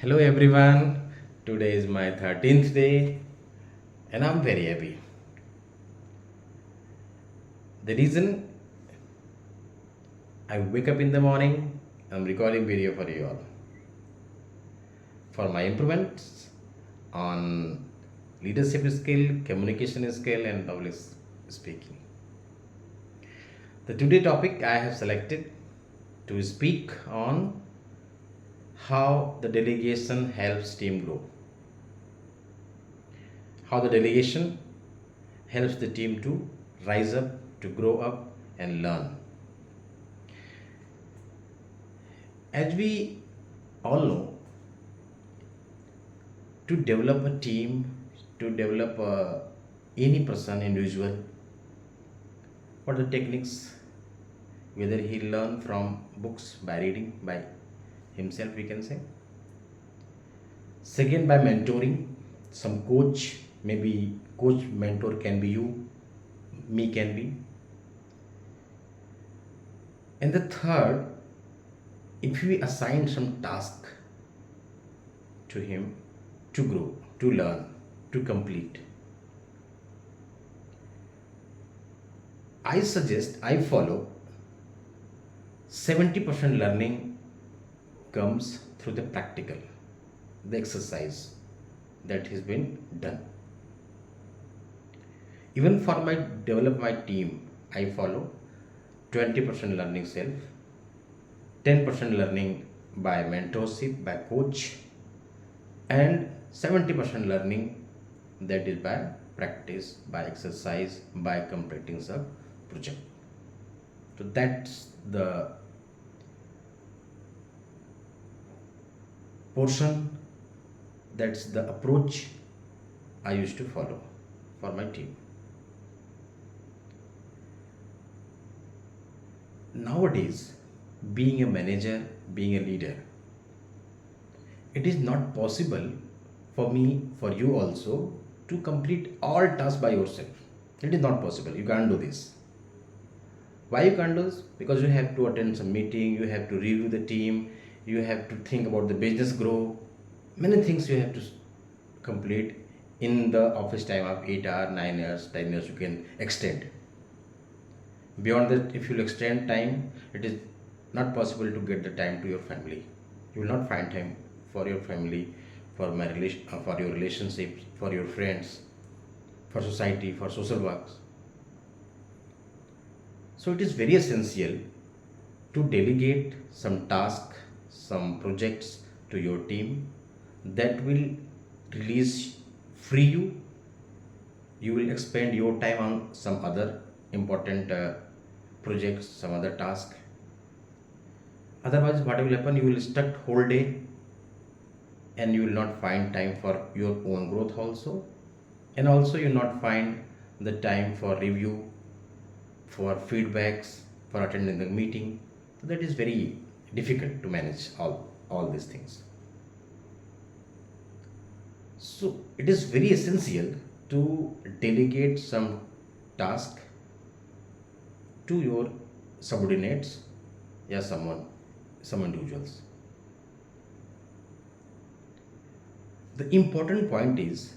Hello everyone. Today is my 13th day and I'm very happy. The reason I wake up in the morning, I'm recording video for you all for my improvements on leadership skill, communication skill and public speaking. The today topic I have selected to speak on how the delegation helps team grow. How the delegation helps the team to rise up, to grow up and learn. As we all know, to develop a team, to develop any person, individual, what are the techniques? Whether he learn from books by reading by himself, we can say. Second, by mentoring, some coach, maybe coach mentor can be you, me can be. And the third, if we assign some task to him to grow, to learn, to complete, I suggest I follow 70% learning comes through the practical, the exercise that has been done. Even for my develop my team, I follow 20% learning self, 10% learning by mentorship, by coach, and 70% learning that is by practice, by exercise, by completing some project. So that's the portion, that's the approach I used to follow for my team. Nowadays, being a manager, being a leader, it is not possible for me, for you also, to complete all tasks by yourself. It is not possible. You can't do this. Why you can't do this? Because you have to attend some meeting, you have to review the team, you have to think about the business grow. Many things you have to complete in the office time of 8 hours, 9 hours, 10 years you can extend. Beyond that, if you extend time, it is not possible to get the time to your family. You will not find time for your family, for your relationships, for your friends, for society, for social works. So it is very essential to delegate some task, some projects to your team that will release, free you. You will expend your time on some other important projects, some other task. Otherwise, what will happen? You will stuck whole day, and you will not find time for your own growth also, and also you will not find the time for review, for feedbacks, for attending the meeting. So that is very difficult to manage all these things. So it is very essential to delegate some task to your subordinates, yeah, some individuals. The important point is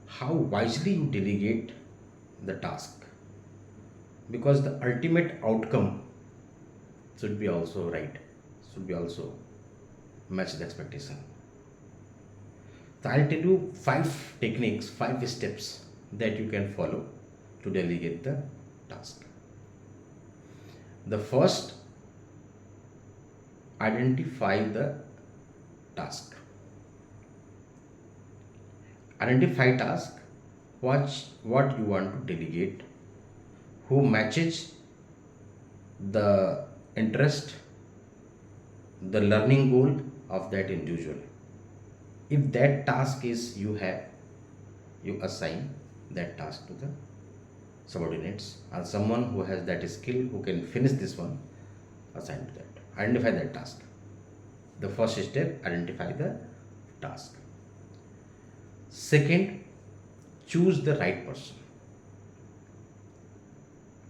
how wisely you delegate the task, because the ultimate outcome should be also right, should be also match the expectation. So I'll tell you five techniques, five steps that you can follow to delegate the task. The first, identify the task. Identify task, what you want to delegate, who matches the interest, the learning goal of that individual. If that task is you have, you assign that task to the subordinates or someone who has that skill who can finish this one, assign to that. Identify that task. The first step, identify the task. Second, choose the right person.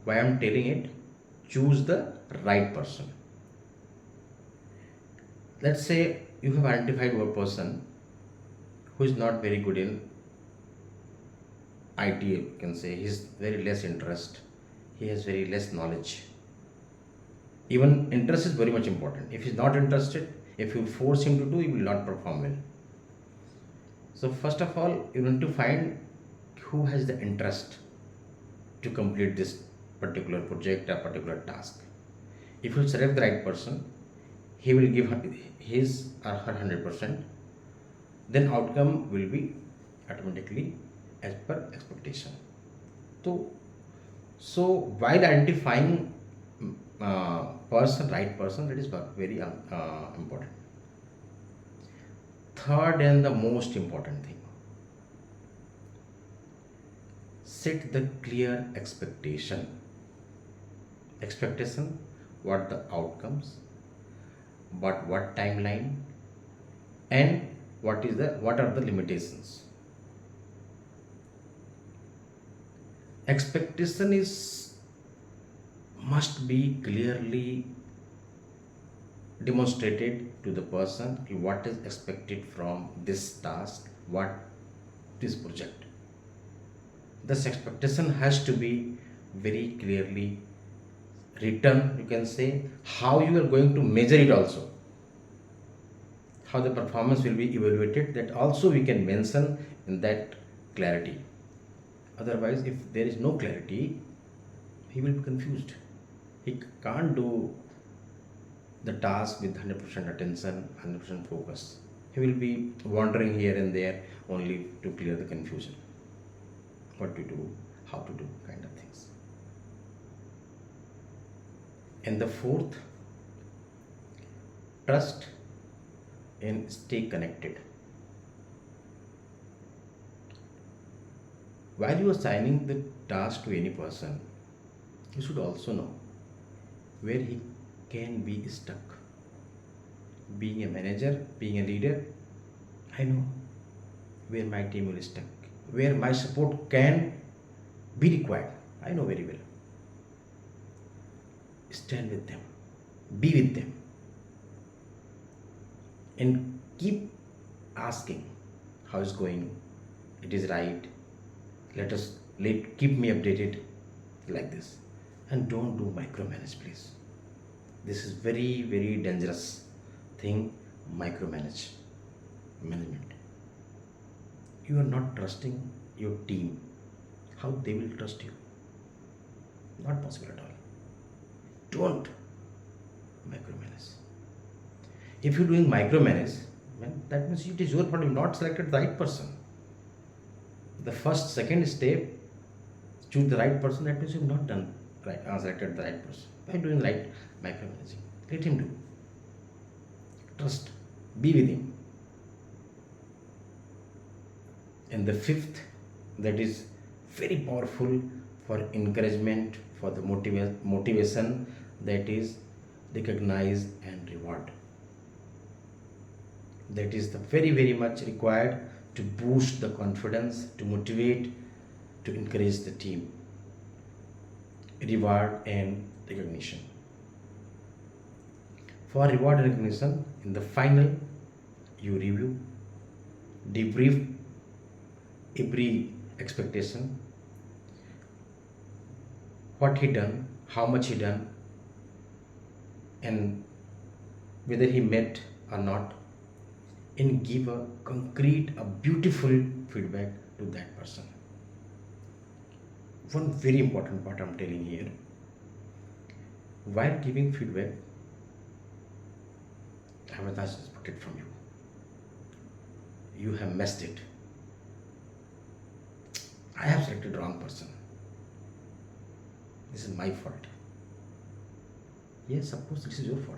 Why I am telling it? Choose the right person. Let's say you have identified one person who is not very good in IT, you can say. He's very less interest. He has very less knowledge. Even interest is very much important. If he's not interested, if you force him to do, he will not perform well. So first of all, you need to find who has the interest to complete this particular project or particular task. If you select the right person, he will give his or her 100%, then outcome will be automatically as per expectation. So, so while identifying right person, that is very important. Third and the most important thing, set the clear expectation. Expectation, what the outcomes, but what timeline, and what are the limitations. Expectation is must be clearly demonstrated to the person what is expected from this task, what this project. This expectation has to be very clearly written, you can say. How you are going to measure it also, how the performance will be evaluated, that also we can mention in that clarity. Otherwise, if there is no clarity, he will be confused. He can't do the task with 100% attention, 100% focus. He will be wandering here and there only to clear the confusion. What to do, how to do, kind of things. And the fourth, trust and stay connected. While you are assigning the task to any person, you should also know where he can be stuck. Being a manager, being a leader, I know where my team will stuck, where my support can be required. I know very well. Stand with them, be with them, and keep asking how it's going. It is right. Keep me updated, like this, and don't do micromanage, please. This is very dangerous thing. Management. You are not trusting your team. How they will trust you? Not possible at all. Don't micromanage. If you're doing micromanage, man, that means it is your fault. You not selected the right person. The first, second step, choose the right person. That means you've not done right, selected the right person. By doing right micromanaging, let him do. Trust, be with him. And the fifth, that is very powerful for encouragement, for the motivation, that is recognize and reward. That is the very much required to boost the confidence, to motivate, to encourage the team. Reward and recognition. For reward and recognition, in the final, you review, debrief every expectation, what he done, how much he done, and whether he met or not, and give a concrete, a beautiful feedback to that person. One very important part I'm telling here, while giving feedback, I was not expected from you. You have messed it. I have selected the wrong person. This is my fault. Yes, of course, this is your fault.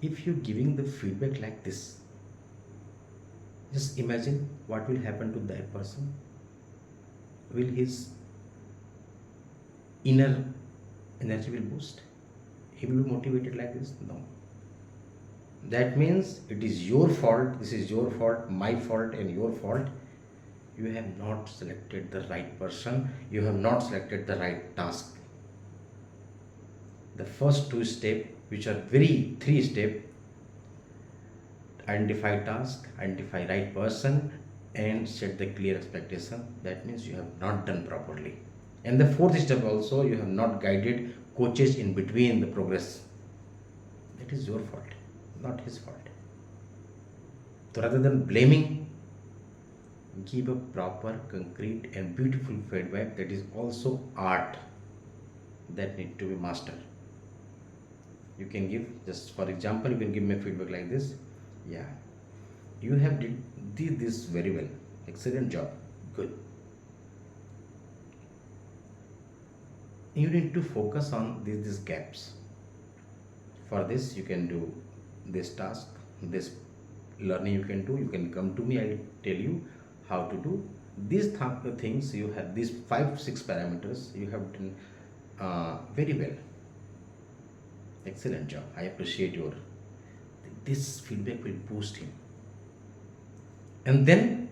If you're giving the feedback like this, just imagine what will happen to that person. Will his inner energy will boost? He will be motivated like this? No. That means it is your fault, this is your fault, my fault, and your fault. You have not selected the right person, you have not selected the right task. The first two steps, which are three steps, identify task, identify right person, and set the clear expectation. That means you have not done properly. And the fourth step also, you have not guided coaches in between the progress. That is your fault, not his fault. So rather than blaming, give a proper, concrete, and beautiful feedback. That is also art that need to be mastered. You can give, just for example, you can give me feedback like this. Yeah, you have did this very well. Excellent job. Good. You need to focus on these gaps. For this, you can do this task, this learning you can do. You can come to me. I'll tell you how to do these things. You have these 5 6 parameters. You have done very well. Excellent job. I appreciate your. This feedback will boost him, and then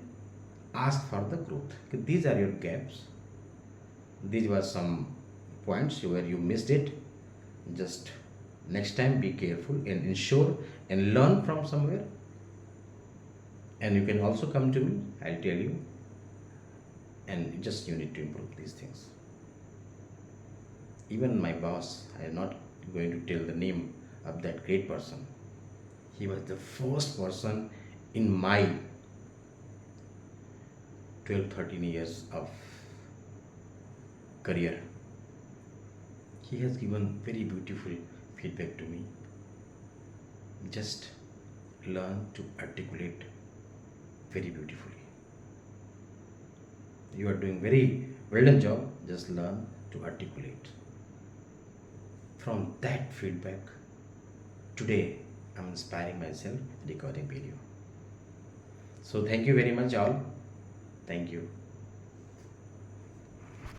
ask for the growth. Okay, these are your gaps. These were some points where you missed it. Just next time be careful and ensure and learn from somewhere. And you can also come to me. I'll tell you. And just you need to improve these things. Even my boss, I am not going to tell the name of that great person. He was the first person in my 12 13 years of career. He has given very beautiful feedback to me. Just learn to articulate very beautifully. You are doing very well done job. Just learn to articulate. From that feedback, today I'm inspiring myself recording video. So thank you very much all. Thank you.